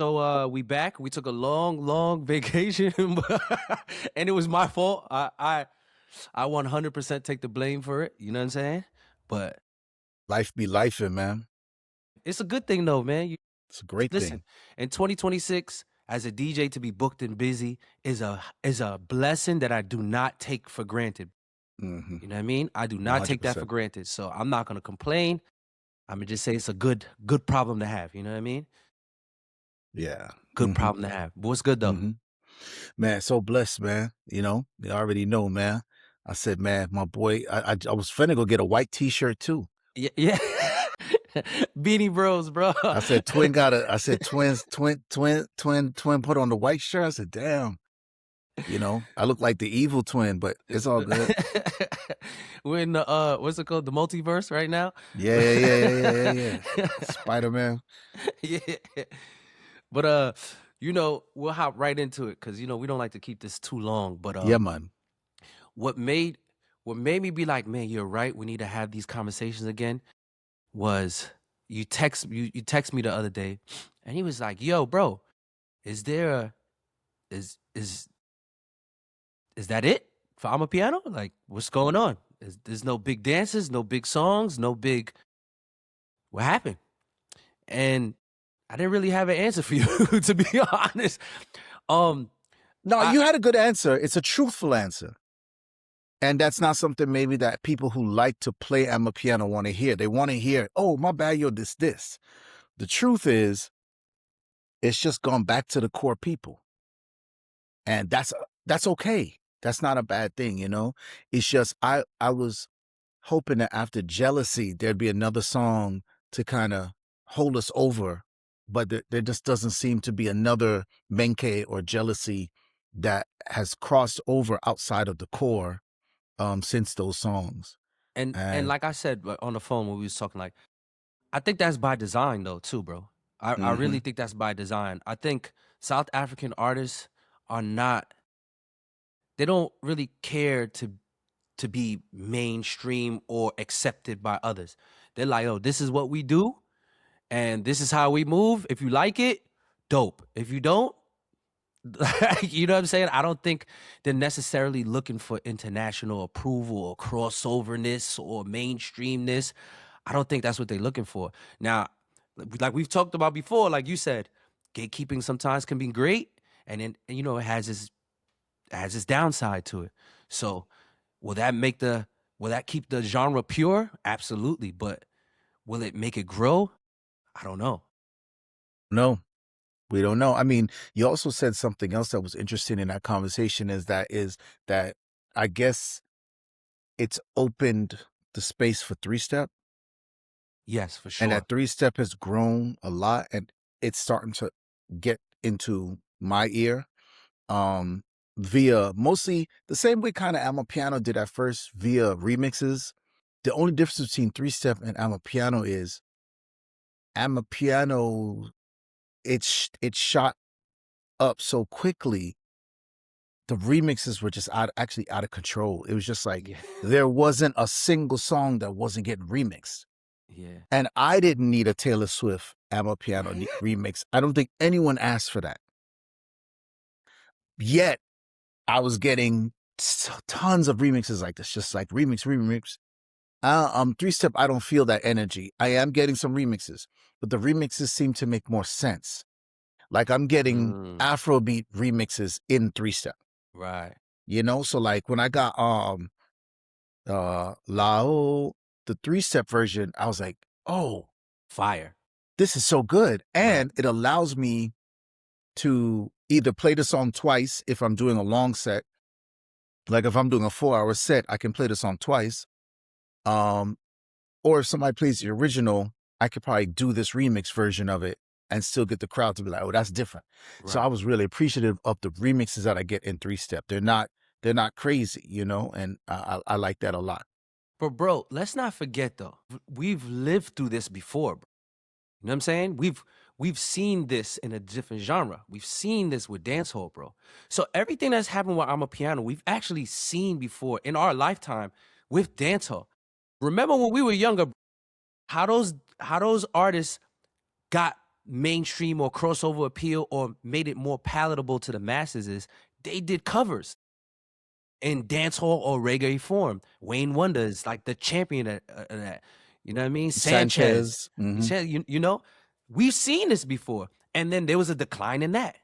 So we back. We took a long vacation, and it was my fault. I 100% take the blame for it. You know what I'm saying? But Life be lifing, man. it's a good thing though, man. It's a great Listen, thing. in 2026, as a DJ to be booked and busy is a blessing that I do not take for granted. Mm-hmm. You know what I mean? I do not take that for 100%. granted. So I'm not gonna complain. I'm gonna just say it's a good problem to have. You know what I mean? Yeah. Good Mm-hmm. problem to have. But what's good though? Mm-hmm. Man, so blessed, man. You already know, man. I said, man, my boy, I was finna go get a white t-shirt too. Yeah, yeah. Beanie Bros, bro. I said twin put on the white shirt. I said, damn, I look like the evil twin, but it's all good. We're in the what's it called? The multiverse right now. Yeah. Spider-Man. Yeah. But we'll hop right into it because we don't like to keep this too long. But Yeah, man. what made me be like, man, you're right. We need to have these conversations again. Was you text me the other day, and he was like, "Yo, bro, is there a is that it for Amapiano? Like, what's going on? There's no big dances, no big songs, no big. What happened?" And I didn't really have an answer for you, to be honest. No, you had a good answer. It's a truthful answer. And that's not something maybe that people who like to play Amapiano want to hear. They want to hear, oh, my bad, yo, this. The truth is, it's just gone back to the core people. And that's okay. That's not a bad thing, It's just I was hoping that after Jealousy, there'd be another song to kind of hold us over. But there just doesn't seem to be another Menke or Jealousy that has crossed over outside of the core since those songs. and And like I said on the phone when we was talking, like, I think that's by design though too, bro. I really think that's by design. I think South African artists are not. They don't really care to be mainstream or accepted by others. They're like, oh, this is what we do, and this is how we move. If you like it, dope. If you don't, you know what I'm saying? I don't think they're necessarily looking for international approval or crossoverness or mainstreamness. I don't think that's what they're looking for. Now, like we've talked about before, like you said, gatekeeping sometimes can be great, and then it has its downside to it. So, will that keep the genre pure? Absolutely, but will it make it grow? I don't know. no, we don't know. I mean, you also said something else that was interesting in that conversation is that I guess it's opened the space for three-step. Yes, for And sure. that three-step has grown a lot and it's starting to get into my ear. Via mostly the same way kind of Amapiano did at first via remixes. The only difference between three-step and Amapiano is Amapiano, it shot up so quickly. The remixes were just actually out of control. It was just like Yeah. there wasn't a single song that wasn't getting remixed. Yeah. And I didn't need a Taylor Swift Amapiano remix. I don't think anyone asked for that. Yet I was getting tons of remixes like this, just like remix. Three-step, I don't feel that energy. I am getting some remixes, but the remixes seem to make more sense. Like I'm getting Afrobeat remixes in three-step. Right. So like when I got Lao, the three-step version, I was like, oh, Fire. this is so good. And it allows me to either play the song twice if I'm doing a long set. Like if I'm doing a 4-hour set, I can play the song twice. Or if somebody plays the original, I could probably do this remix version of it and still get the crowd to be like, oh, that's different. Right. So I was really appreciative of the remixes that I get in three-step. They're not crazy, and I like that a lot. But bro, let's not forget though, we've lived through this before, bro. You know what I'm saying? We've seen this in a different genre. We've seen this with dancehall, bro. So everything that's happened with Amapiano, we've actually seen before in our lifetime with dancehall. Remember when we were younger, how those artists got mainstream or crossover appeal or made it more palatable to the masses is they did covers in dancehall or reggae form. Wayne Wonder is like the champion of that. You know what I mean? Sanchez. Sanchez. Hmm. You know, we've seen this before. And then there was a decline in that.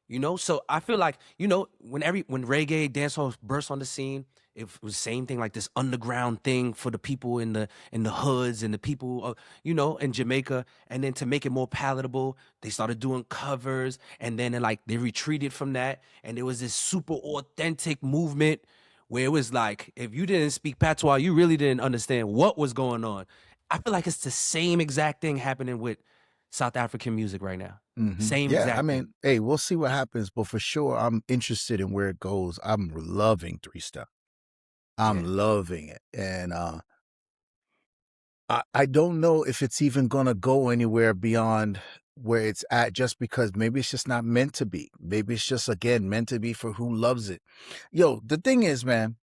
You know, so I feel like, you know, when reggae dancehall burst on the scene, it was the same thing, like this underground thing for the people in the hoods and the people, you know, in Jamaica. And then to make it more palatable, they started doing covers, and then they retreated from that, and there was this super authentic movement where it was like, if you didn't speak patois, you really didn't understand what was going on. I feel like it's the same exact thing happening with South African music right now. Same Yeah, I exact thing. mean, hey, we'll see what happens, but for sure, I'm interested in where it goes. I'm loving Three Step. I'm Yeah. loving it, and I don't know if it's even gonna go anywhere beyond where it's at, just because maybe it's just not meant to be. Maybe it's just, again, meant to be for who loves it. Yo, the thing is, man,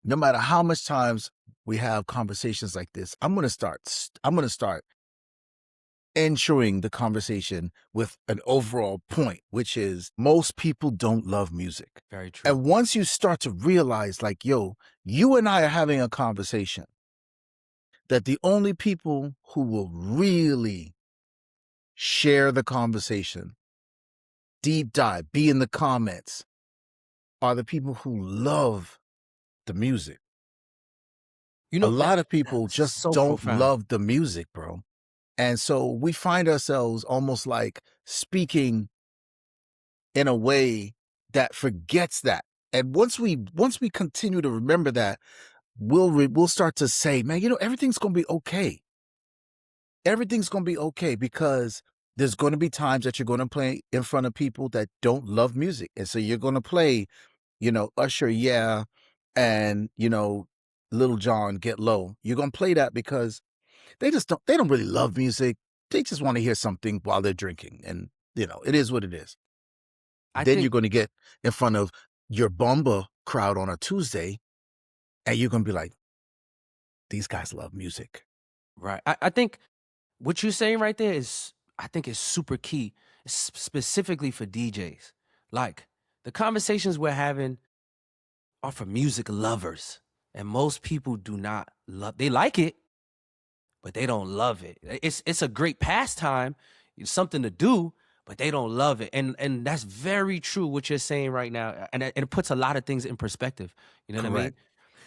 no matter how much times we have conversations like this, I'm gonna start entering the conversation with an overall point, which is most people don't love music. Very true. And once you start to realize, like, yo, you and I are having a conversation, that the only people who will really share the conversation, deep dive, be in the comments, are the people who love the music. You A know, lot of people that's just so don't profound. love the music, bro. And so we find ourselves almost like speaking in a way that forgets that. And once we continue to remember that, we'll start to say, man, you know, everything's gonna be okay. Everything's gonna be okay, because there's gonna be times that you're gonna play in front of people that don't love music. And so you're gonna play, Usher, yeah, and Little John, Get Low. You're gonna play that because they don't really love music. They just want to hear something while they're drinking. And it is what it is. I Then you're think going to get in front of your bomba crowd on a Tuesday, and you're going to be like, these guys love music. right. I think what you're saying right there is, I think, is super key, specifically for DJs. Like, the conversations we're having are for music lovers, and most people do not love. They like it, but they don't love it. It's a great pastime, it's something to do, but they don't love it. And that's very true what you're saying right now. And it puts a lot of things in perspective. You know what I mean? Correct.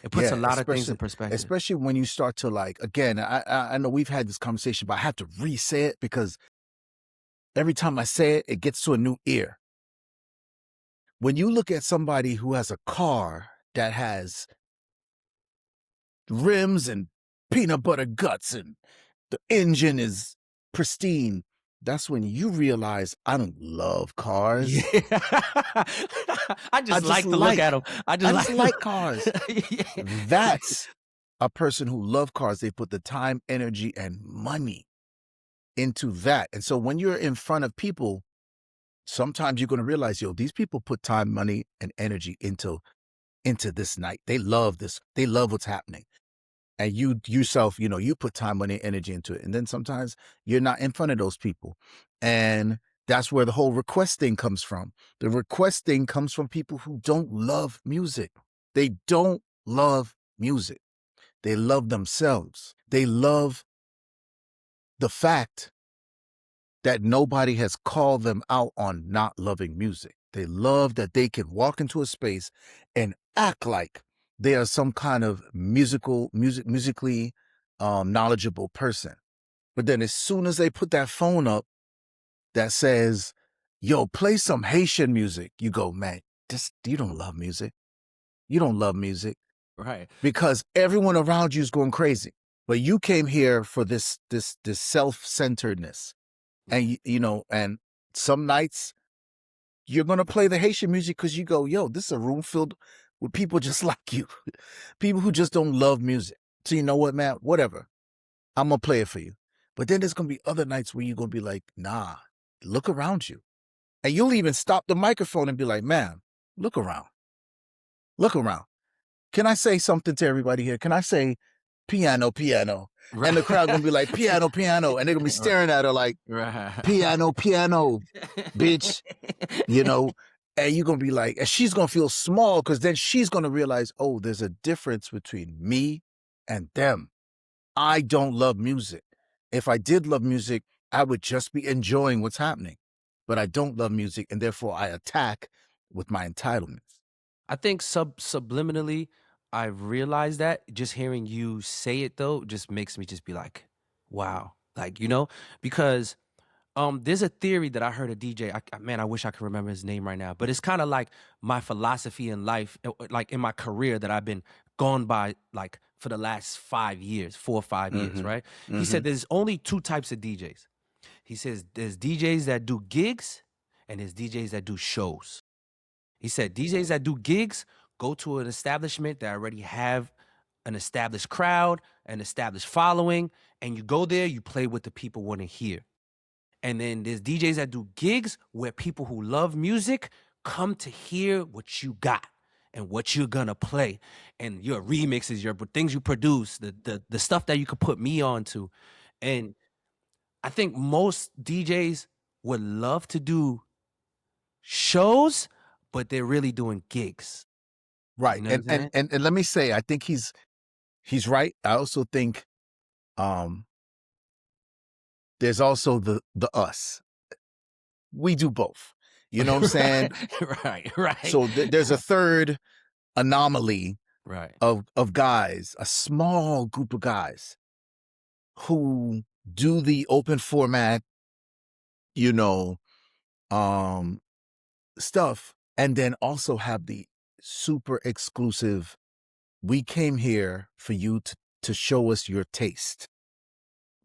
It puts a Yeah, lot of things in especially perspective. especially when you start to, like, again, I know we've had this conversation, but I have to re-say it because every time I say it, it gets to a new ear. When you look at somebody who has a car that has rims and peanut butter guts and the engine is pristine, that's when you realize I don't love Yeah. cars. I I just just like to look at like them. I just I just like like cars. Yeah. That's a person who love cars. They put the time, energy, and money into that. And so when you're in front of people, sometimes you're going to realize, yo, these people put time, money, and energy into this night. They love this. They love what's happening. And you yourself, you put time, money, energy into it. And then sometimes you're not in front of those people. And that's where the whole request thing comes from. The request thing comes from people who don't love music. They don't love music. They love themselves. They love the fact that nobody has called them out on not loving music. They love that they can walk into a space and act like they are some kind of musically knowledgeable person. But then as soon as they put that phone up that says, yo, play some Haitian music, you go, man, you don't love music. You don't love music, Right. because everyone around you is going crazy. But you came here for this self-centeredness. And and some nights you're gonna play the Haitian music because you go, yo, this is a room filled with people just like you, people who just don't love music. So you know what, man, whatever, I'm gonna play it for you. But then there's gonna be other nights where you're gonna be like, nah, look around you, and you'll even stop the microphone and be like, man, look around, look around. Can I say something to everybody here? Can I say, piano, piano? And the crowd gonna Right. be like, piano, piano. And they're gonna be staring at her like, Right. piano, piano, bitch. You know, and you're gonna be like, and she's gonna feel small because then she's gonna realize, oh, there's a difference between me and them. I don't love music. If I did love music, I would just be enjoying what's happening. But I don't love music, and therefore I attack with my entitlements. I think subliminally, I realized that just hearing you say it though just makes me just be like, wow, like because there's a theory that I heard a DJ. Man, I wish I could remember his name right now, but it's kind of like my philosophy in life, like in my career that I've been gone by like for the last 5 years, 4 or 5 years, Mm-hmm. right? He Mm-hmm. said there's only two types of DJs. He says there's DJs that do gigs and there's DJs that do shows. He said DJs that do gigs go to an establishment that already have an established crowd, an established following, and you go there, you play what the people want to hear. And then there's DJs that do gigs where people who love music come to hear what you got and what you're gonna play, and your remixes, your things you produce, the stuff that you could put me onto. And I think most DJs would love to do shows, but they're really doing gigs. You Right. know what And, I'm and saying? and and let me say, I think he's right. I also think um there's also the us. We do both. You know what I'm saying? Right, right, So there's a third anomaly right. of guys, a small group of guys who do the open format, you know, um stuff, and then also have the super exclusive, we came here for you to show us your taste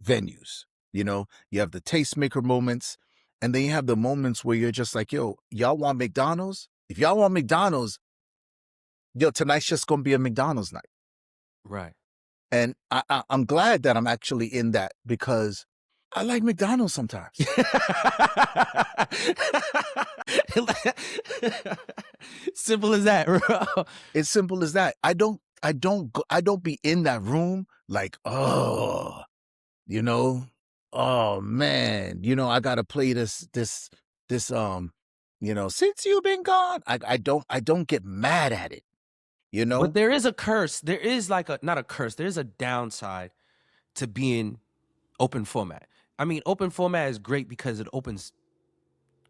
venues. You know, you have the tastemaker moments, and then you have the moments where you're just like, yo, y'all want McDonald's? If y'all want McDonald's, yo, tonight's just gonna be a McDonald's night. Right. And I'm glad that I'm actually in that because I like McDonald's sometimes. Simple as that, bro. It's simple as that. I don't be in that room like, oh, you know, oh man, I gotta play this since you've been gone. I don't get mad at it, you But know? there is a curse. There is like a not a curse. There is a downside to being open format. I mean, open format is great because it opens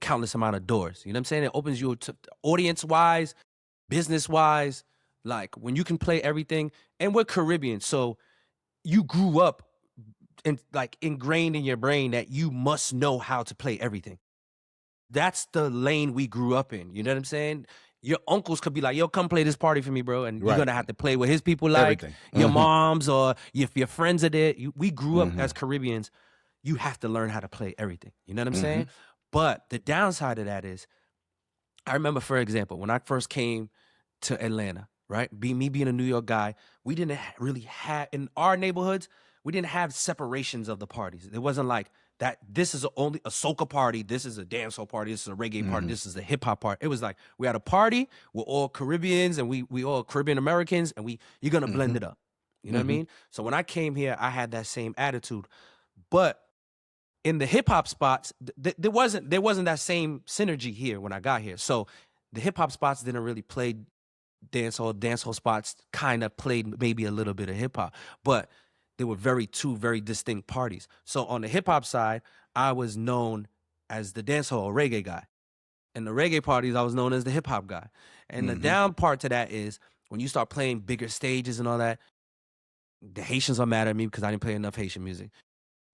countless amount of doors. You know what I'm saying? It opens you to audience wise, business wise, like when you can play everything. And we're Caribbean, so you grew up and like ingrained in your brain that you must know how to play everything. That's the lane we grew up in. You know what I'm saying? Your uncles could be like, yo, come play this party for me, bro. And you're Right. gonna have to play with his people like Everything. your Mm-hmm. moms or if your friends are there. We grew up Mm-hmm. as Caribbeans. You have to learn how to play everything. You know what I'm Mm-hmm. saying? But the downside of that is, I remember, for example, when I first came to Atlanta, right? Me being a New York guy, we didn't really have in our neighborhoods, we didn't have separations of the parties. It wasn't like that. This is only a soca party. This is a dancehall party. This is a reggae party. Mm-hmm. This is a hip hop party. It was like we had a party. We're all Caribbeans and we all Caribbean Americans, and you're gonna Mm-hmm. blend it up. You know what I Mm-hmm. mean? So when I came here, I had that same attitude, but in the hip hop spots, there wasn't that same synergy here when I got here. So the hip hop spots didn't really play dancehall spots kind of played maybe a little bit of hip hop, but they were two very distinct parties. So on the hip hop side, I was known as the dancehall or reggae guy. In the reggae parties, I was known as the hip hop guy. And the Mm-hmm. down part to that is when you start playing bigger stages and all that, the Haitians are mad at me because I didn't play enough Haitian music.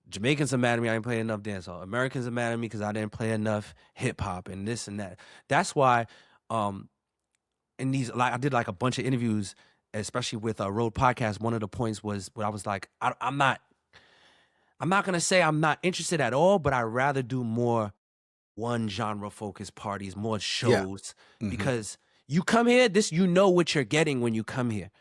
Jamaicans are mad at me. I didn't play enough dancehall. Americans are mad at me because I didn't play enough hip hop and this and that. That's why, in these, like I did like a bunch of interviews, especially with a Road Podcast. One of the points was where I was like, I'm not gonna say I'm not interested at all, but I'd rather do more one genre focused parties, more Yeah. shows, Mm-hmm. because you come here, you know what you're getting when you come here.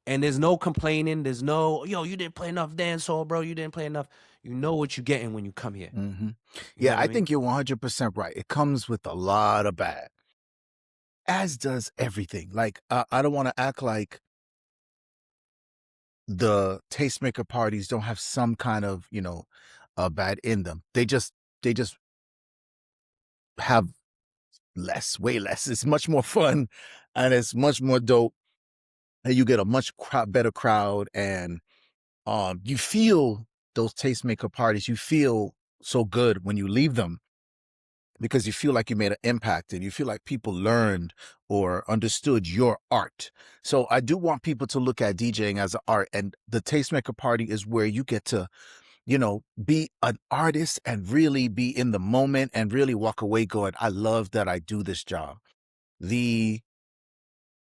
And there's no complaining. There's no, yo, you didn't play enough dancehall, bro. You didn't play enough. You know what you're getting when you come here. Mm-hmm. You know Yeah, what I I mean? think you're 100% right. It comes with a lot of bad, as does everything. Like, I don't want to act like the tastemaker parties don't have some kind of, bad in them. They just have less, way less. It's much more fun, and it's much more dope, and you get a much better crowd, and you feel those tastemaker parties. You feel so good when you leave them because you feel like you made an impact and you feel like people learned or understood your art. So I do want people to look at DJing as an art, and the tastemaker party is where you get to, be an artist and really be in the moment and really walk away going, I love that I do this job. The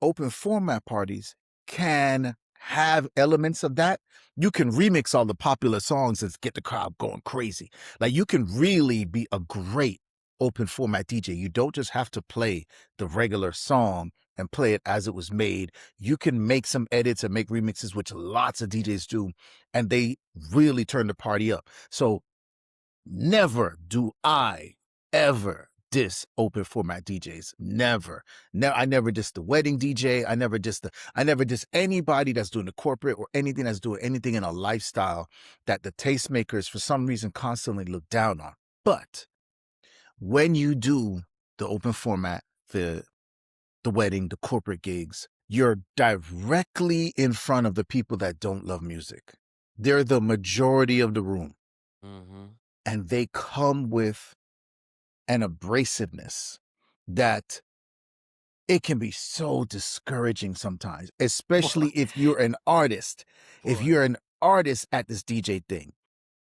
open format parties can have elements of that. You can remix all the popular songs and get the crowd going crazy. Like, you can really be a great open format DJ. You don't just have to play the regular song and play it as it was made. You can make some edits and make remixes, which lots of DJs do, and they really turn the party up. So never do I ever diss open format DJs. Never. I never diss the wedding DJ. I never diss anybody that's doing the corporate or anything that's doing anything in a lifestyle that the tastemakers for some reason constantly look down on. But when you do the open format, the wedding, the corporate gigs, you're directly in front of the people that don't love music. They're the majority of the room. Mm-hmm. And they come with an abrasiveness that it can be so discouraging sometimes, especially if you're an artist. If you're an artist at this DJ thing,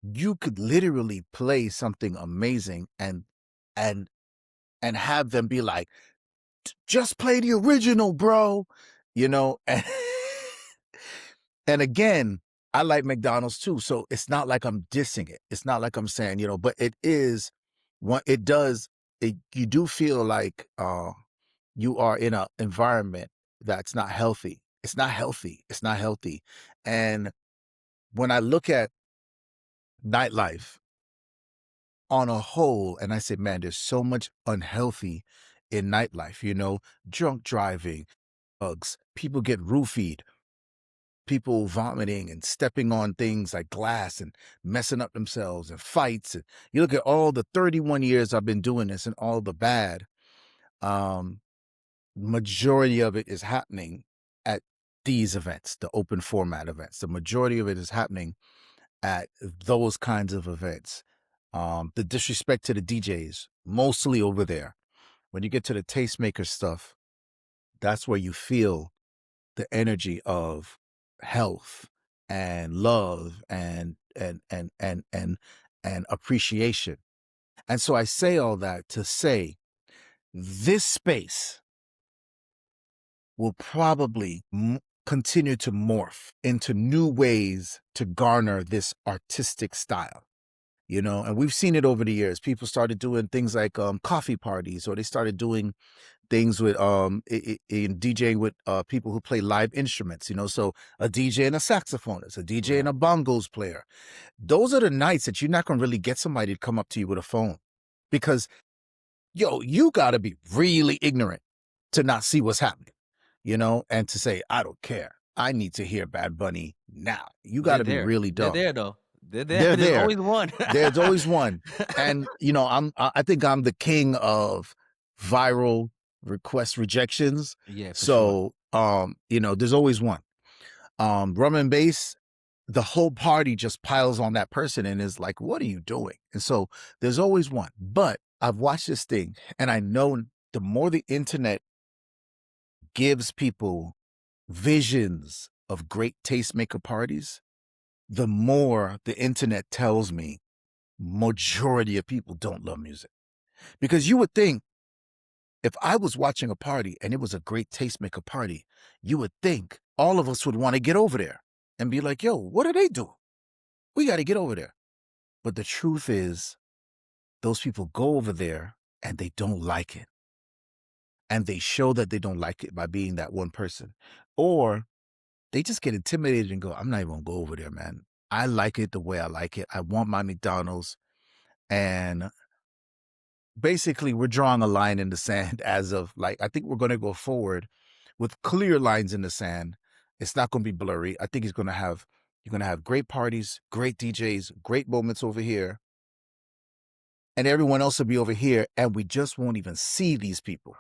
you could literally play something amazing and have them be like, just play the original, bro. And, and again, I like McDonald's too. So it's not like I'm dissing it. It's not like I'm saying, but it is what it does. You do feel like you are in an environment that's not healthy. It's not healthy. It's not healthy. And when I look at nightlife on a whole, and I say, man, there's so much unhealthy in nightlife, drunk driving, drugs, people get roofied, people vomiting and stepping on things like glass and messing up themselves, and fights. And you look at all the 31 years I've been doing this and all the bad, majority of it is happening at these events, the open format events. The majority of it is happening at those kinds of events. The disrespect to the DJs, mostly over there. When you get to the tastemaker stuff, that's where you feel the energy of health and love and appreciation. And so I say all that to say this space will probably continue to morph into new ways to garner this artistic style. And we've seen it over the years. People started doing things like coffee parties, or they started doing things with in DJing with people who play live instruments. So a DJ and a saxophonist, a DJ and a bongos player. Those are the nights that you're not gonna really get somebody to come up to you with a phone, because you gotta be really ignorant to not see what's happening, and to say, I don't care, I need to hear Bad Bunny now. You gotta be really They're dumb. there though. They're there. They're There's there. always one. There's always one. And I think I'm the king of viral request rejections. Yeah, for sure. So there's always one. Drum and bass, the whole party just piles on that person and is like, what are you doing? And so there's always one. But I've watched this thing, and I know the more the internet gives people visions of great tastemaker parties, the more the internet tells me majority of people don't love music. Because you would think, if I was watching a party and it was a great tastemaker party, you would think all of us would want to get over there and be like, yo, what are they doing? We got to get over there. But the truth is, those people go over there and they don't like it. And they show that they don't like it by being that one person. Or they just get intimidated and go, I'm not even going to go over there, man. I like it the way I like it. I want my McDonald's. And basically, we're drawing a line in the sand as of, like, I think we're going to go forward with clear lines in the sand It's not going to be blurry. I think you're going to have great parties, great DJs, great moments over here, and everyone else will be over here, and we just won't even see these people.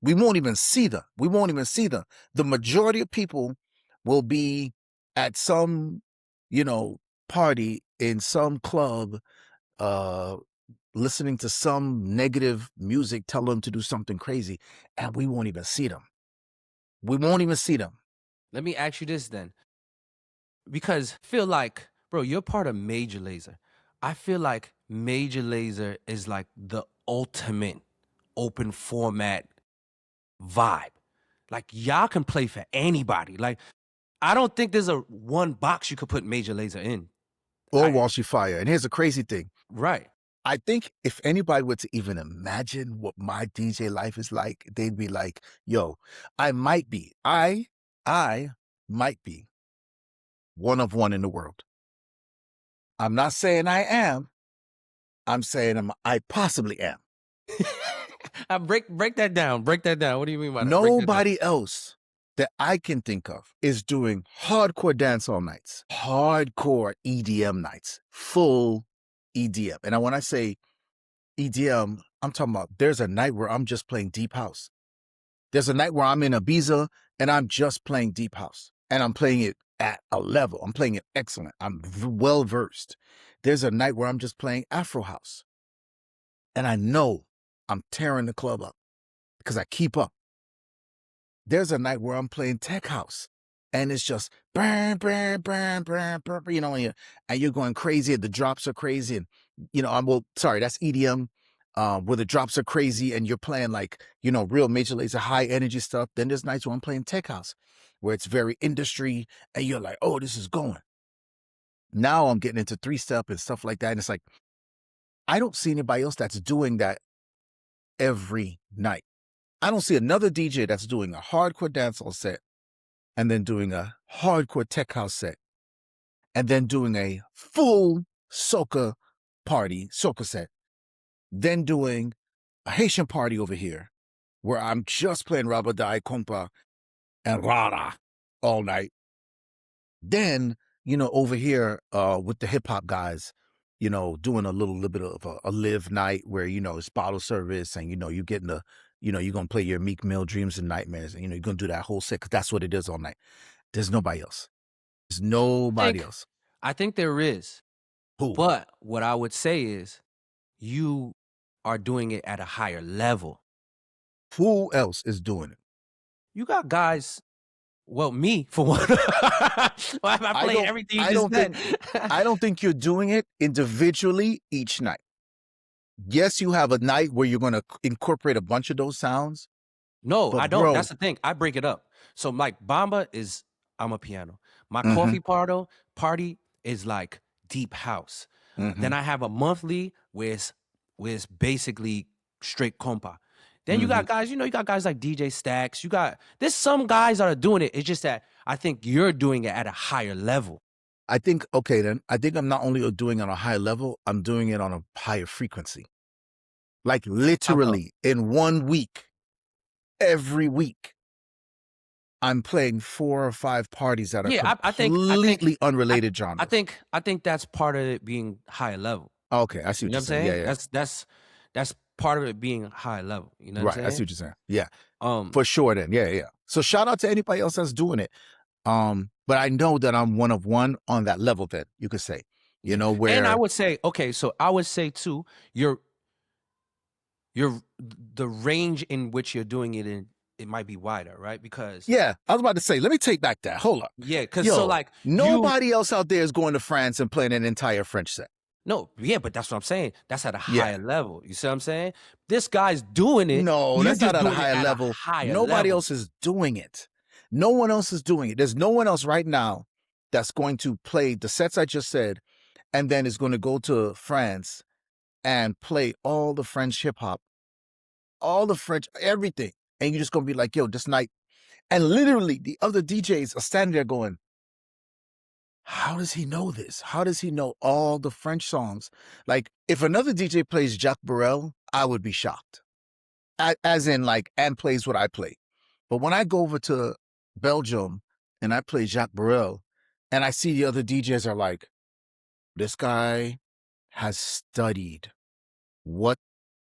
We won't even see them. We won't even see them. The majority of people will be at some, party in some club, listening to some negative music, tell them to do something crazy, and we won't even see them. We won't even see them. Let me ask you this then. Because I feel like, bro, you're part of Major Lazer. I feel like Major Lazer is like the ultimate open format vibe. Like y'all can play for anybody. Like I don't think there's a one box you could put Major Lazer in. Or Walshy Fire. And here's the crazy thing. Right. I think if anybody were to even imagine what my DJ life is like, they'd be like, yo, I might be one of one in the world. I'm not saying I am. I'm saying I possibly am. Break that down. Break that down. What do you mean by that? Nobody else that I can think of is doing hardcore dancehall nights, hardcore EDM nights, full EDM. And when I say EDM, I'm talking about there's a night where I'm just playing deep house. There's a night where I'm in Ibiza and I'm just playing deep house. And I'm playing it at a level. I'm playing it excellent. I'm well versed. There's a night where I'm just playing Afro house. And I know I'm tearing the club up because I keep up. There's a night where I'm playing tech house and it's just burn, burn, burn, burn, burn, and you're going crazy and the drops are crazy. And, that's EDM, where the drops are crazy and you're playing like, real Major Lazer high energy stuff. Then there's nights where I'm playing tech house where it's very industry and you're like, oh, this is going. Now I'm getting into 3-step and stuff like that. And it's like, I don't see anybody else that's doing that every night. I don't see another DJ that's doing a hardcore dancehall set and then doing a hardcore tech house set and then doing a full soca set, then doing a Haitian party over here where I'm just playing Rabadai, Kompa, and Rara all night. Then, over here with the hip hop guys, doing a little bit of a live night where, it's bottle service and, you're getting you're going to play your Meek Mill Dreams and Nightmares and, you're going to do that whole set because that's what it is all night. There's nobody else. There's nobody else. I think there is. Who? But what I would say is you are doing it at a higher level. Who else is doing it? You got guys. Well, me for one. I play everything you just said. I don't think you're doing it individually each night. Yes, you have a night where you're going to incorporate a bunch of those sounds. No, I don't. That's the thing. I break it up. So like Bamba is Amapiano. My coffee party is like deep house. Then I have a monthly where it's basically straight compa. Then you got guys, you got guys like DJ Stacks. There's some guys that are doing it. It's just that I think you're doing it at a higher level. I think I'm not only doing it on a higher level, I'm doing it on a higher frequency. Like literally in 1 week, every week, I'm playing 4 or 5 parties that are completely unrelated genres. I think that's part of it being higher level. Okay, I see what you're saying. Yeah. That's part of it being high level. You know what I'm saying? I see what you're saying. Yeah. For sure then. Yeah. So shout out to anybody else that's doing it. But I know that I'm one of one on that level then, you could say. Where and I would say, so I would say too, the range in which you're doing it in, it might be wider, right? Because I was about to say, let me take back that. Hold up. Yeah, because nobody else out there is going to France and playing an entire French set. No, yeah, but that's what I'm saying. That's at a higher level. You see what I'm saying? This guy's doing it. No, that's not at a higher level. Nobody else is doing it. No one else is doing it. There's no one else right now that's going to play the sets I just said and then is going to go to France and play all the French hip hop, all the French, everything. And you're just going to be like, yo, this night. And literally the other DJs are standing there going, how does he know this? How does he know all the French songs? Like, if another DJ plays Jacques Brel, I would be shocked. As in, like, and plays what I play. But when I go over to Belgium and I play Jacques Brel, and I see the other DJs are like, this guy has studied what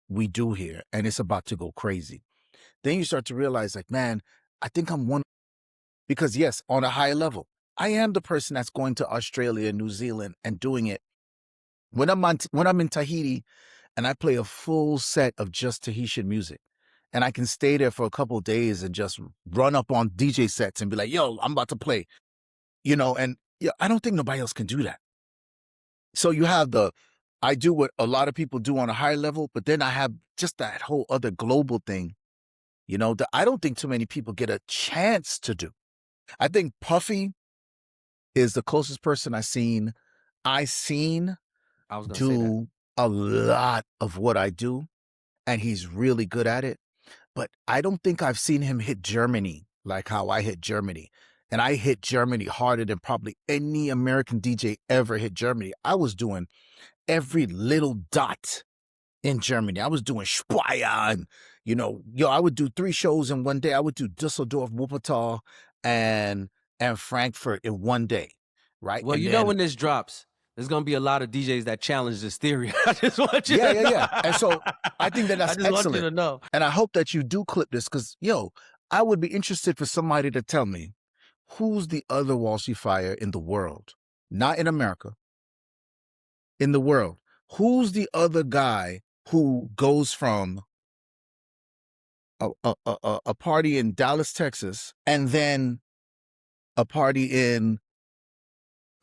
we do here, and it's about to go crazy. Then you start to realize, like, man, I think I'm one, because yes, on a higher level, I am the person that's going to Australia, New Zealand, and doing it. When I'm in Tahiti, and I play a full set of just Tahitian music, and I can stay there for a couple of days and just run up on DJ sets and be like, "Yo, I'm about to play," and yeah, I don't think nobody else can do that. So you have I do what a lot of people do on a higher level, but then I have just that whole other global thing, that I don't think too many people get a chance to do. I think Puffy is the closest person I seen I was gonna say that. do a lot of what I do, and he's really good at it. But I don't think I've seen him hit Germany like how I hit Germany. And I hit Germany harder than probably any American DJ ever hit Germany. I was doing every little dot in Germany. I was doing Speyer and, I would do 3 shows in one day. I would do Düsseldorf, Wuppertal, and Frankfurt in one day, right? Well, And you know then when this drops, there's gonna be a lot of DJs that challenge this theory. I just want you yeah, to yeah, know. yeah. And so I think that I that's just want you excellent. to know. And I hope that you do clip this because, I would be interested for somebody to tell me who's the other Walshy Fire in the world, not in America, in the world. Who's the other guy who goes from a party in Dallas, Texas, and then a party in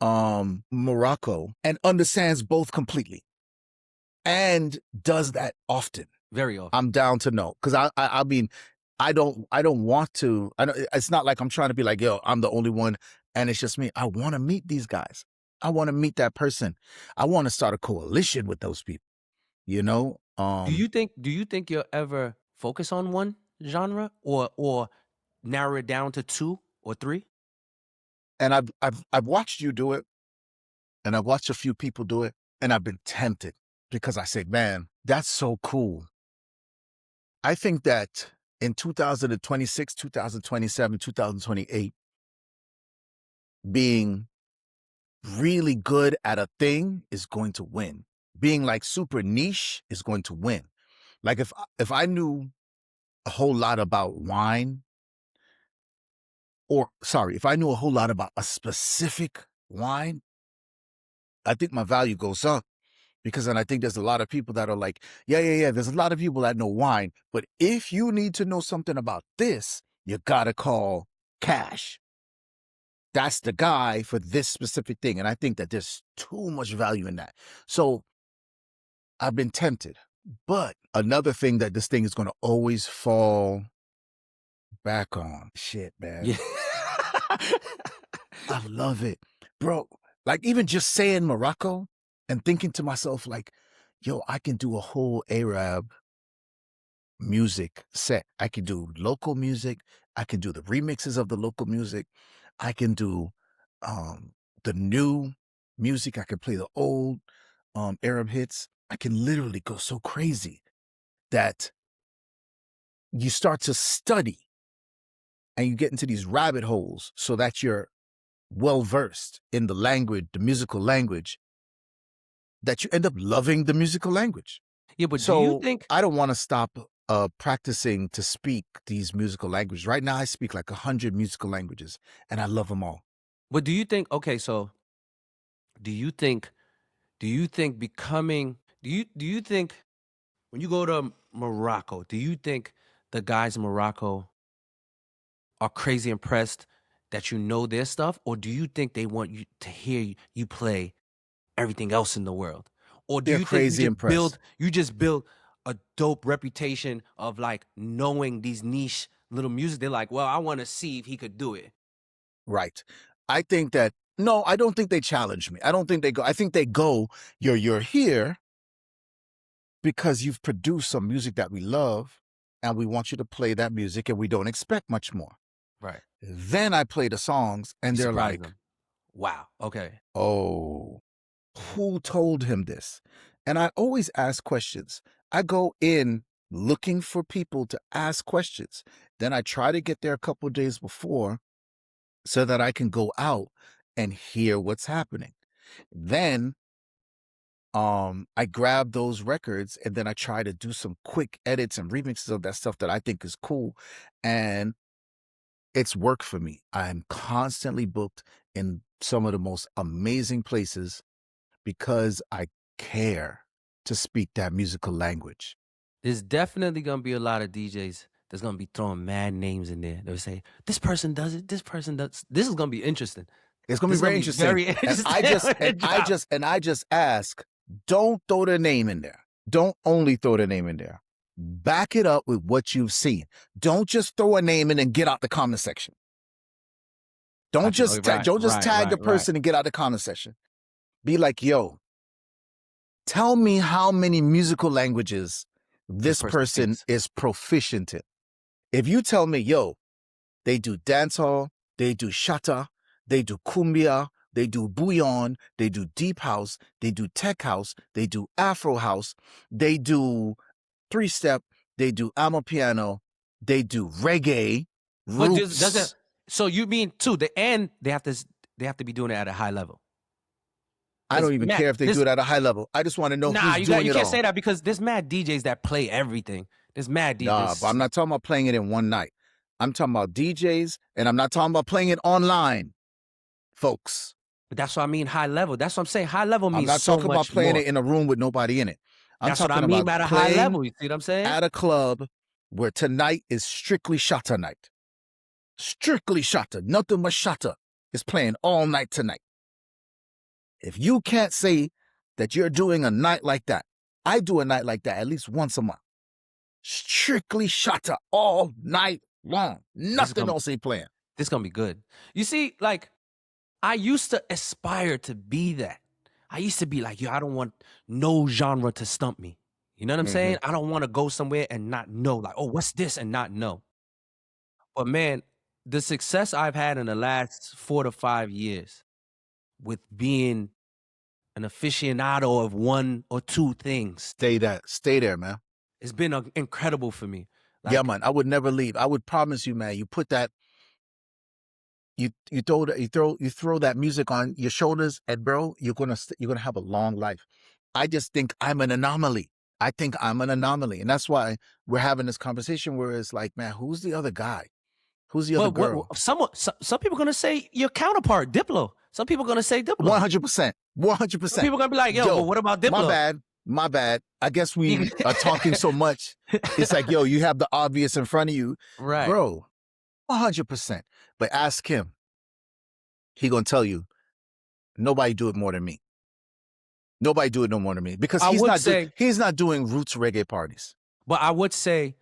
Morocco and understands both completely and does that often? Very often. I'm down to know because I mean I don't want to. I don't, it's not like I'm trying to be like, yo, I'm the only one, and it's just me. I want to meet these guys. I want to meet that person. I want to start a coalition with those people. You know, Do you think you'll ever focus on one genre or narrow it down to 2 or 3? and I've watched you do it, and I've watched a few people do it, and I've been tempted because I say, man, that's so cool. I think that in 2026, 2027, 2028, being really good at a thing is going to win. Being like super niche is going to win. Like if I knew a whole lot about wine, or sorry, if I knew a whole lot about a specific wine, I think my value goes up because then I think there's a lot of people that are like, yeah, yeah, yeah. There's a lot of people that know wine, but if you need to know something about this, you gotta call Kash. That's the guy for this specific thing. And I think that there's too much value in that. So I've been tempted. But another thing that this thing is going to always fall back on. Shit, man. Yeah. I love it. Bro, like even just saying Morocco and thinking to myself, like, yo, I can do a whole Arab music set. I can do local music. I can do the remixes of the local music. I can do the new music. I can play the old Arab hits. I can literally go so crazy that you start to study and you get into these rabbit holes so that you're well versed in the language, the musical language, that you end up loving the musical language. Yeah, but do you So think I don't want to stop practicing to speak these musical languages. Right now, I speak like 100 musical languages, and I love them all. okay, so do you think do you think becoming do you think when you go to Morocco, do you think the guys in Morocco are crazy impressed that you know their stuff, or do you think they want you to hear you play everything else in the world? Or do They're you think crazy impressed. you just build a dope reputation of like knowing these niche little music? They're like, well, I want to see if he could do it. Right. I think that, no, I don't think they challenge me. I don't think they go. I think they go, you're here because you've produced some music that we love, and we want you to play that music, and we don't expect much more. Right. Then I play the songs, You and they're surprise like, them. Wow. Okay. oh, who told him this? And I always ask questions. I go in looking for people to ask questions. Then I try to get there a couple of days before so that I can go out and hear what's happening. Then I grab those records and then I try to do some quick edits and remixes of that stuff that I think is cool. And it's work for me. I'm constantly booked in some of the most amazing places because I care to speak that musical language. There's definitely gonna be a lot of DJs that's gonna be throwing mad names in there. They'll say, "This person does it. This person does." This is gonna be interesting. It's gonna This be is very gonna be interesting. very And interesting. I just ask, don't throw their name in there. Don't only throw their name in there. Back it up with what you've seen. Don't just throw a name in and get out the comment section. Don't just tag the person and get out the comment section. Be like, yo, tell me how many musical languages this person is proficient in. If you tell me, yo, they do dancehall, they do shata, they do cumbia, they do bouillon, they do deep house, they do tech house, they do Afro house, they do three-step, they do Amapiano, they do reggae, roots. So you mean too? They have to be doing it at a high level. I don't even care if they do it at a high level. I just want to know who's doing it. You can't say that because there's mad DJs that play everything. There's mad DJs. Nah, but I'm not talking about playing it in one night. I'm talking about DJs, and I'm not talking about playing it online, folks. But that's what I mean, high level. That's what I'm saying. High level means I'm not talking about playing it in a room with nobody in it. That's what I mean by the high level. You see what I'm saying? At a club where tonight is strictly shata night. Strictly shata. Nothing but shata is playing all night tonight. If you can't say that you're doing a night like that, I do a night like that at least once a month. Strictly shata all night long. Nothing else ain't playing. This is going to be good. You see, like, I used to aspire to be that. I used to be like, yo, I don't want no genre to stump me. You know what I'm saying? I don't want to go somewhere and not know, like, oh, what's this, and not know. But man, the success I've had in the last 4 to 5 years with being an aficionado of one or two things. Stay there, man. It's been incredible for me. Like, yeah, man. I would never leave. I would promise you, man. You put that, you throw that music on your shoulders, and bro, you're gonna have a long life. I just think I'm an anomaly. I think I'm an anomaly, and that's why we're having this conversation where it's like, man, who's the other guy? Who's the other girl? Some people are gonna say your counterpart, Diplo. Some people are gonna say Diplo. 100%. 100%. Some people are gonna be like, yo, but what about Diplo? My bad. I guess we are talking so much. It's like, yo, you have the obvious in front of you. Right. Bro, 100%. But ask him. He gonna tell you, nobody do it more than me. Nobody do it no more than me. Because he's not doing roots reggae parties. But I would say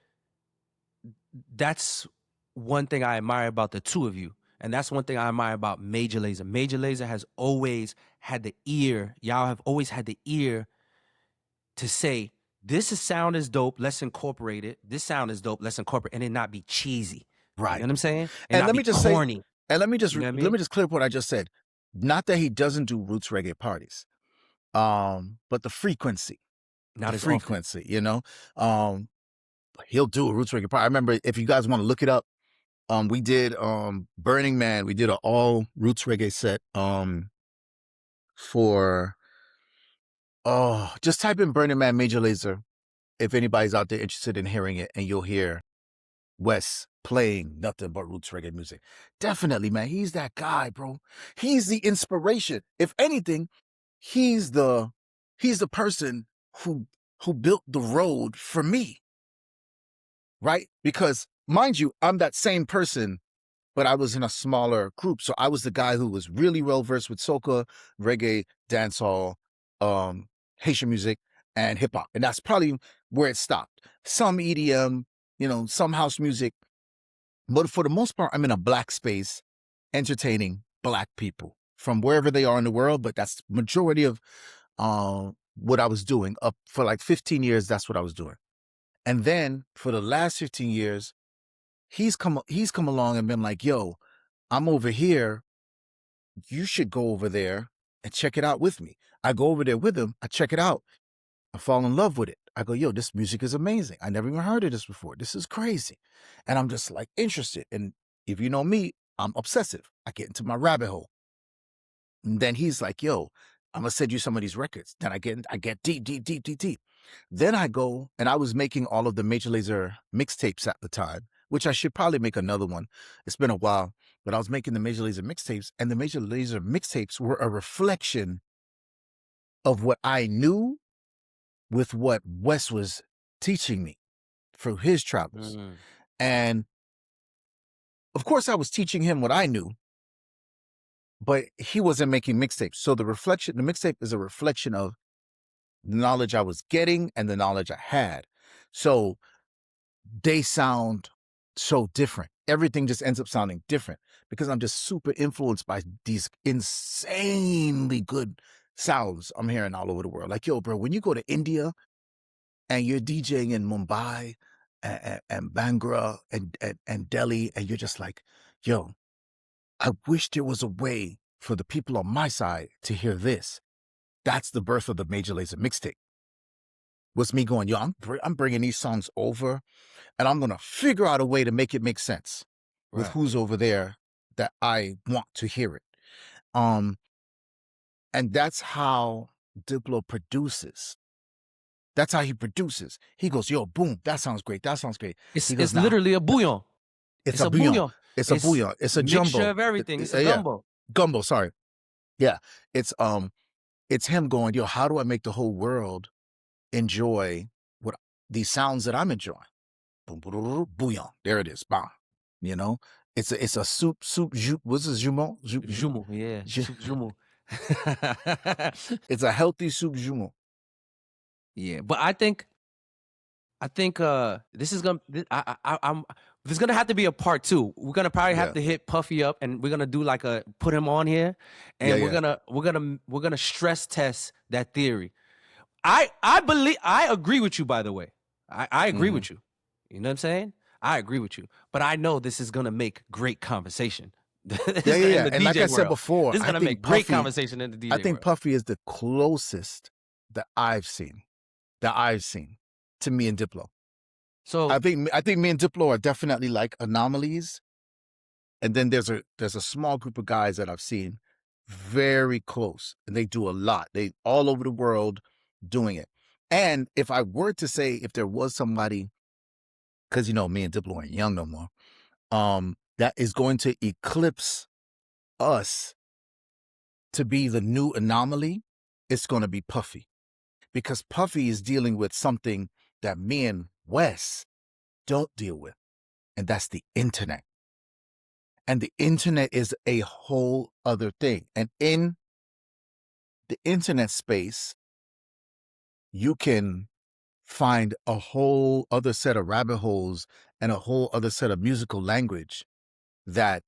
that's one thing I admire about the two of you. And that's one thing I admire about Major Lazer. Major Lazer has always had the ear. Y'all have always had the ear to say, this sound is dope, let's incorporate it. This sound is dope, let's incorporate it, and it not be cheesy. Right. You know what I'm saying? And let me just corny. Say, and let me just let me just clear up what I just said. Not that he doesn't do roots reggae parties, but the frequency. Not the frequency, often. You know. He'll do a roots reggae party. I remember, if you guys want to look it up, we did Burning Man. We did an all roots reggae set for just type in Burning Man Major Lazer if anybody's out there interested in hearing it, and you'll hear Wes playing nothing but roots reggae music. Definitely, man. He's that guy, bro. He's the inspiration. If anything, he's the person who built the road for me. Right? Because mind you, I'm that same person, but I was in a smaller group. So I was the guy who was really well versed with soca, reggae, dancehall, Haitian music, and hip hop. And that's probably where it stopped. Some EDM, some house music. But for the most part, I'm in a black space entertaining black people from wherever they are in the world. But that's the majority of what I was doing. Up for like 15 years, that's what I was doing. And then for the last 15 years, he's come along and been like, yo, I'm over here. You should go over there and check it out with me. I go over there with him. I check it out. I fall in love with it. I go, yo, this music is amazing. I never even heard of this before. This is crazy. And I'm just like interested. And if you know me, I'm obsessive. I get into my rabbit hole. And then he's like, yo, I'm gonna send you some of these records. Then I get deep, deep, deep, deep, deep. Then I go, and I was making all of the Major Lazer mixtapes at the time, which I should probably make another one. It's been a while, but I was making the Major Lazer mixtapes, and the Major Lazer mixtapes were a reflection of what I knew with what Wes was teaching me through his travels. Mm. And of course, I was teaching him what I knew, but he wasn't making mixtapes. So the mixtape is a reflection of the knowledge I was getting and the knowledge I had. So they sound so different. Everything just ends up sounding different because I'm just super influenced by these insanely good sounds I'm hearing all over the world. Like, yo, bro, when you go to India and you're DJing in Mumbai and Bangalore and Delhi, and you're just like, yo, I wish there was a way for the people on my side to hear this. That's the birth of the Major Lazer mixtape. Was me going, yo, I'm bringing these songs over, and I'm gonna figure out a way to make it make sense with who's over there that I want to hear it. And that's how Diplo produces. That's how he produces. He goes, yo, boom, that sounds great. That sounds great. He goes, It's literally a bouillon. It's a bouillon. It's a bouillon. It's a mixture jumbo. of everything. It's a gumbo. Gumbo, sorry. Yeah. It's him going, yo, how do I make the whole world enjoy what these sounds that I'm enjoying? Boom, boom, bouillon. There it is. Bam. You know? It's a soup, what's this, jumeau? Jumeau, yeah. Soup jumeau. It's a healthy soup jumeau. Yeah, but I think this is gonna there's gonna have to be a part 2. We're gonna probably have to hit Puffy up, and we're gonna do like put him on here, and we're gonna stress test that theory. I agree with you, by the way. I agree with you. You know what I'm saying? I agree with you. But I know this is gonna make great conversation. Yeah. And like I said before, this is gonna make great conversation in the DJ I think world. Puffy is the closest that I've seen to me and Diplo. So I think me and Diplo are definitely like anomalies. And then there's a small group of guys that I've seen very close, and they do a lot. They all over the world doing it. And if I were to say, if there was somebody, because you know me and Diplo ain't young no more, that is going to eclipse us to be the new anomaly, it's going to be Puffy. Because Puffy is dealing with something that me and Wes don't deal with, and that's the internet. And the internet is a whole other thing. And in the internet space, you can find a whole other set of rabbit holes and a whole other set of musical language that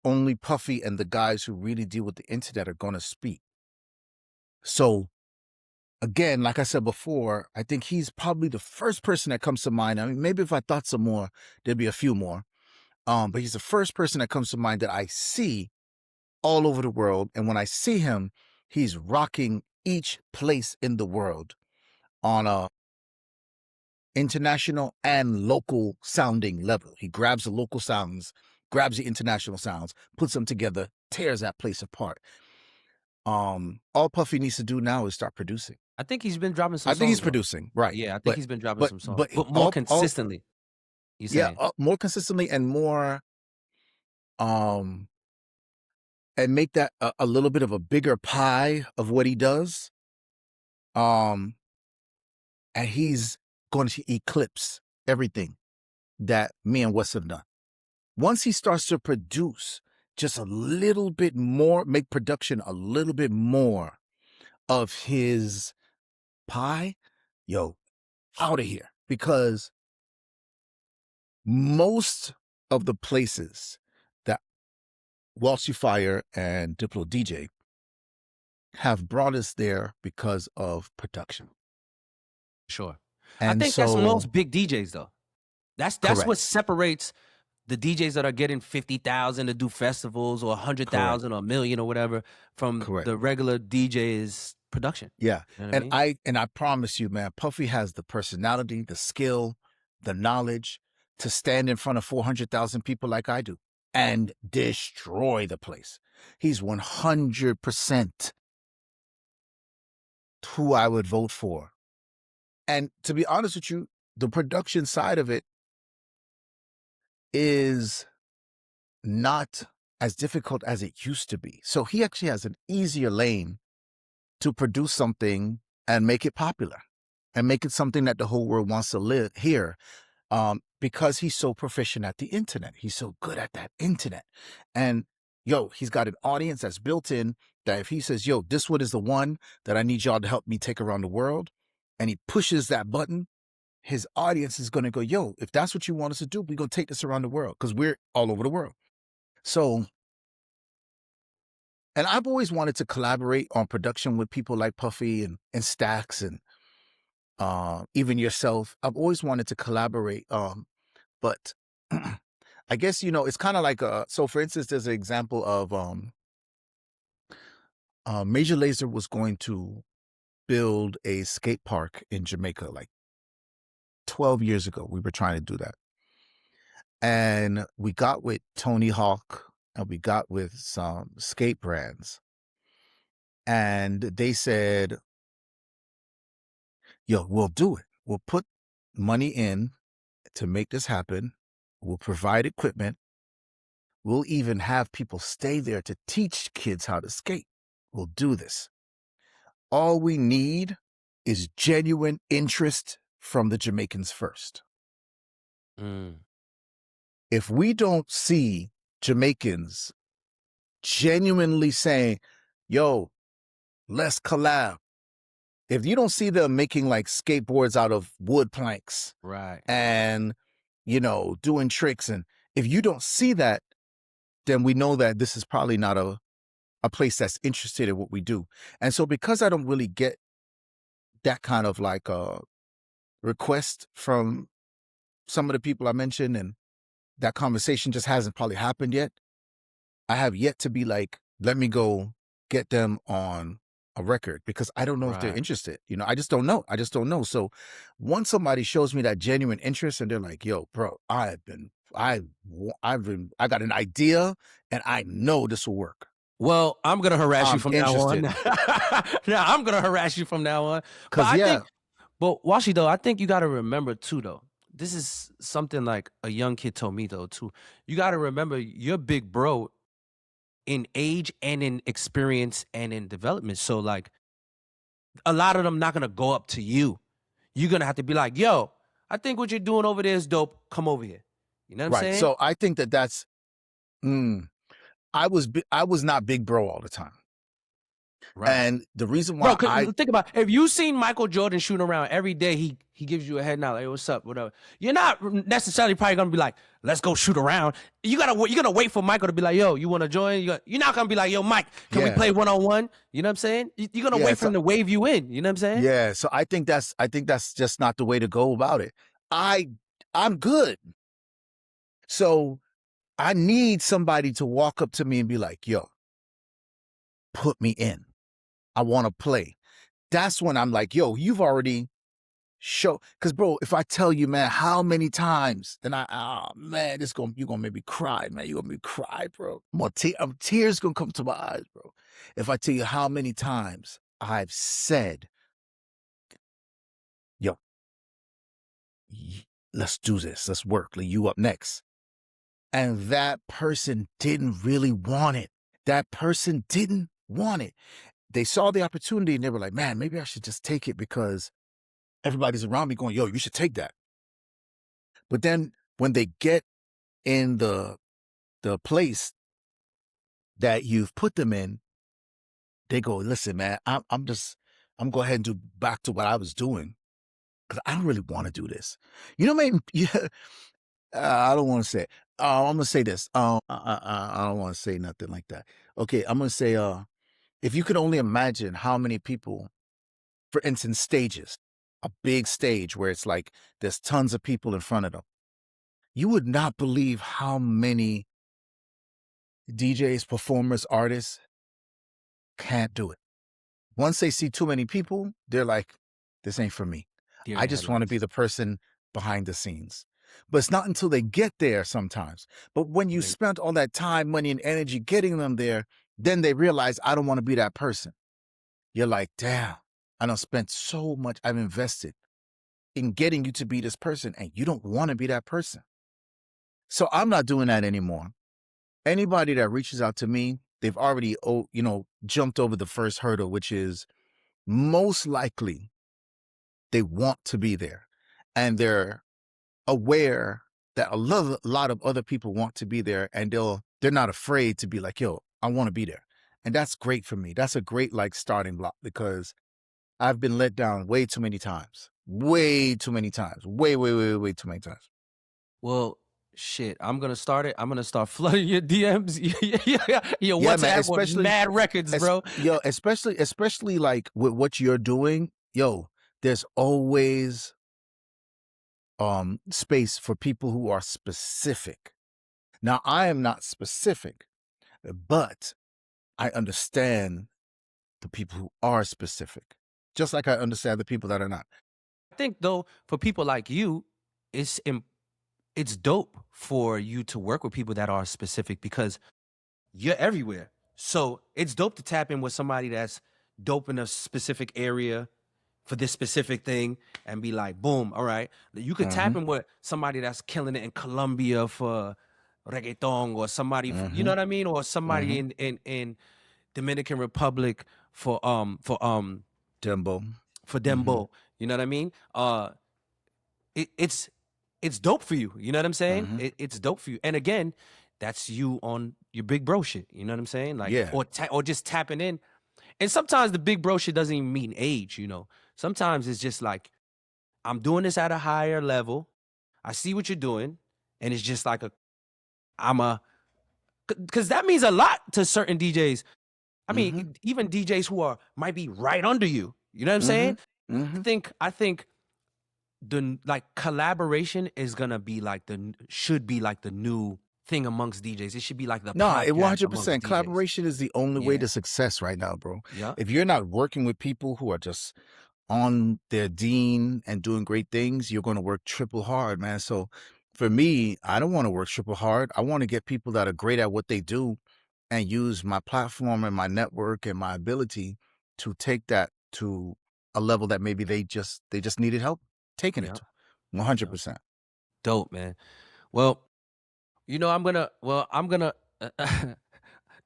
only Puffy and the guys who really deal with the internet are going to speak. So again, like I said before, I think he's probably the first person that comes to mind. I mean, maybe if I thought some more, there'd be a few more. But he's the first person that comes to mind that I see all over the world. And when I see him, he's rocking each place in the world on a international and local sounding level. He grabs the local sounds, grabs the international sounds, puts them together, tears that place apart. All Puffy needs to do now is start producing. I think he's been dropping some songs. I think he's producing, right. Yeah, I think he's been dropping some songs. But more consistently. More consistently and more and make that a little bit of a bigger pie of what he does. And he's going to eclipse everything that me and Wes have done. Once he starts to produce just a little bit more, make production a little bit more of his pie, yo, out of here. Because most of the places that Walshy Fire and Diplo DJ have brought us there because of production. Sure. And I think that's most big DJs, though. That's what separates the DJs that are getting 50,000 to do festivals, or 100,000 or a million or whatever from the regular DJs production. Yeah. You know what I mean? I promise you, man, Puffy has the personality, the skill, the knowledge to stand in front of 400,000 people like I do. and destroy the place. He's 100% who I would vote for. And to be honest with you, the production side of it is not as difficult as it used to be. So he actually has an easier lane to produce something and make it popular and make it something that the whole world wants to hear, because he's so proficient at the internet. He's so good at that internet. And he's got an audience that's built in, that if he says, this one is the one that I need y'all to help me take around the world, and he pushes that button, his audience is going to go, if that's what you want us to do, we're going to take this around the world, because we're all over the world. So, and I've always wanted to collaborate on production with people like Puffy and Stax and even yourself. I've always wanted to collaborate, but I guess, it's kind of like, so for instance, there's an example of Major Lazer was going to build a skate park in Jamaica like 12 years ago. We were trying to do that. And we got with Tony Hawk and we got with some skate brands. And they said, we'll do it. We'll put money in to make this happen. We'll provide equipment. We'll even have people stay there to teach kids how to skate. We'll do this. All we need is genuine interest from the Jamaicans first. If we don't see Jamaicans genuinely saying, let's collab. If you don't see them making like skateboards out of wood planks, right, and, doing tricks, and if you don't see that, then we know that this is probably not a place that's interested in what we do. And so because I don't really get that kind of like a request from some of the people I mentioned, and that conversation just hasn't probably happened yet, I have yet to be like, let me go get them on a record, because I don't know if they're interested. I just don't know. So once somebody shows me that genuine interest and they're like, bro, I got an idea and I know this will work. Well, I'm going to harass you from now on. Now I'm going to harass you from now on. But Walshy, though, I think you got to remember too, though, this is something like a young kid told me, though, too. You got to remember you're big bro in age and in experience and in development. So like a lot of them not going to go up to you. You're going to have to be like, I think what you're doing over there is dope. Come over here. You know what I'm saying? So I think that's, I was not big bro all the time. Right. And the reason why think about it. If you seen Michael Jordan shooting around every day, he gives you a head nod, like, hey, what's up, whatever. You're not necessarily probably gonna be like, let's go shoot around. You're gonna wait for Michael to be like, you want to join? You're not gonna be like, Mike, can we play 1-on-1? You know what I'm saying? You're gonna wait for him to wave you in. You know what I'm saying? Yeah. So I think that's just not the way to go about it. I'm good. So I need somebody to walk up to me and be like, put me in. I want to play. That's when I'm like, you've already show. Because, bro, if I tell you, man, how many times, then man, you're going to make me cry, man. You're going to make me cry, bro. Tears going to come to my eyes, bro. If I tell you how many times I've said, let's do this. Let's work. You up next. And that person didn't really want it. That person didn't want it. They saw the opportunity and they were like, man, maybe I should just take it because everybody's around me going, you should take that. But then when they get in the place that you've put them in, they go, listen, man, I'm going to go ahead and do back to what I was doing because I don't really want to do this. Man, I don't want to say it. I'm going to say this. I don't want to say nothing like that. Okay, I'm going to say, if you could only imagine how many people, for instance, stages, a big stage where it's like there's tons of people in front of them, you would not believe how many DJs, performers, artists can't do it. Once they see too many people, they're like, this ain't for me. I just want to be the person behind the scenes. But it's not until they get there sometimes. But when you They- spent all that time, money, and energy getting them there, then they realize, I don't want to be that person. You're like, damn, I done spent so much, I've invested in getting you to be this person, and you don't want to be that person. So I'm not doing that anymore. Anybody that reaches out to me, they've already, jumped over the first hurdle, which is most likely they want to be there. And they're aware that a lot of other people want to be there, and they're not afraid to be like, yo, I want to be there. And that's great for me. That's a great starting block, because I've been let down way too many times. Way too many times. Way, way, way, way too many times. Well, shit, I'm gonna start it. I'm gonna start flooding your DMs, your Yeah, man. WhatsApp with mad records, bro. Especially like with what you're doing, yo, there's always space for people who are specific. Now, I am not specific, but I understand the people who are specific, just like I understand the people that are not. I think though, for people like you, it's dope for you to work with people that are specific, because you're everywhere. So it's dope to tap in with somebody that's dope in a specific area for this specific thing and be like, boom, all right. You could tap Mm-hmm. in with somebody that's killing it in Colombia for reggaeton, or somebody, you know Mm-hmm. what I mean? Or somebody Mm-hmm. in Dominican Republic for Timbo. Mm-hmm. dembo. You know what I mean? It's dope for you. You know what I'm saying? Mm-hmm. It's dope for you. And again, that's you on your big bro shit. You know what I'm saying? Like, Yeah. or just tapping in. And sometimes the big bro shit doesn't even mean age. Sometimes it's just like, I'm doing this at a higher level. I see what you're doing, and it's just like because that means a lot to certain DJs. I Mm-hmm. mean, even DJs who might be right under you. You know what I'm Mm-hmm. saying? Mm-hmm. I think the collaboration is gonna be should be like the new thing amongst DJs. It should be like the No, it podcast amongst 100%. DJs. Collaboration is the only way Yeah. to success right now, bro. Yeah. If you're not working with people who are just on their dean and doing great things, you're going to work triple hard, man. So for me, I don't want to work triple hard. I want to get people that are great at what they do and use my platform and my network and my ability to take that to a level that maybe they just needed help taking it Yeah. to. Yeah. 100%. Dope, man. Well, I'm gonna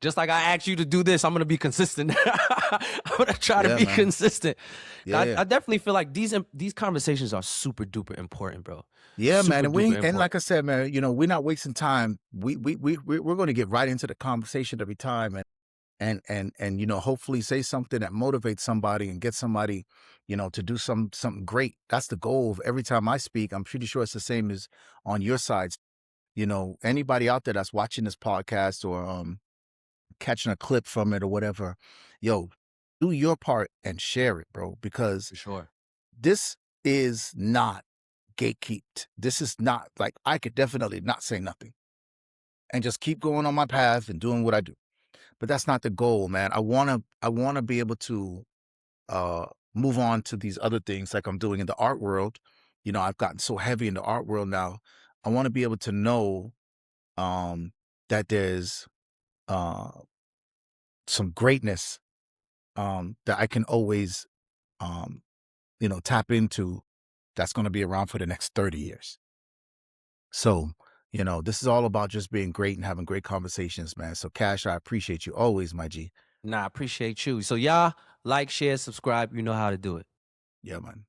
just like I asked you to do this, I'm gonna be consistent. I'm gonna try to Yeah, be man. consistent. Yeah, yeah. I definitely feel like these conversations are super duper important, bro. Yeah, man, Super and duper and important. like I said, man, we're not wasting time. We're going to get right into the conversation every time, and hopefully say something that motivates somebody and get somebody, to do something great. That's the goal of every time I speak. I'm pretty sure it's the same as on your sides. Anybody out there that's watching this podcast or catching a clip from it or whatever, yo, do your part and share it, bro, because For sure. this is not gatekeeped. This is not like, I could definitely not say nothing and just keep going on my path and doing what I do. But that's not the goal, man. I wanna be able to move on to these other things like I'm doing in the art world. I've gotten so heavy in the art world now. I want to be able to know that there's uh some greatness that I can always tap into, that's going to be around for the next 30 years. So, this is all about just being great and having great conversations, man. So, Cash, I appreciate you always, my G. Nah, I appreciate you. So y'all like, share, subscribe. You know how to do it. Yeah, man.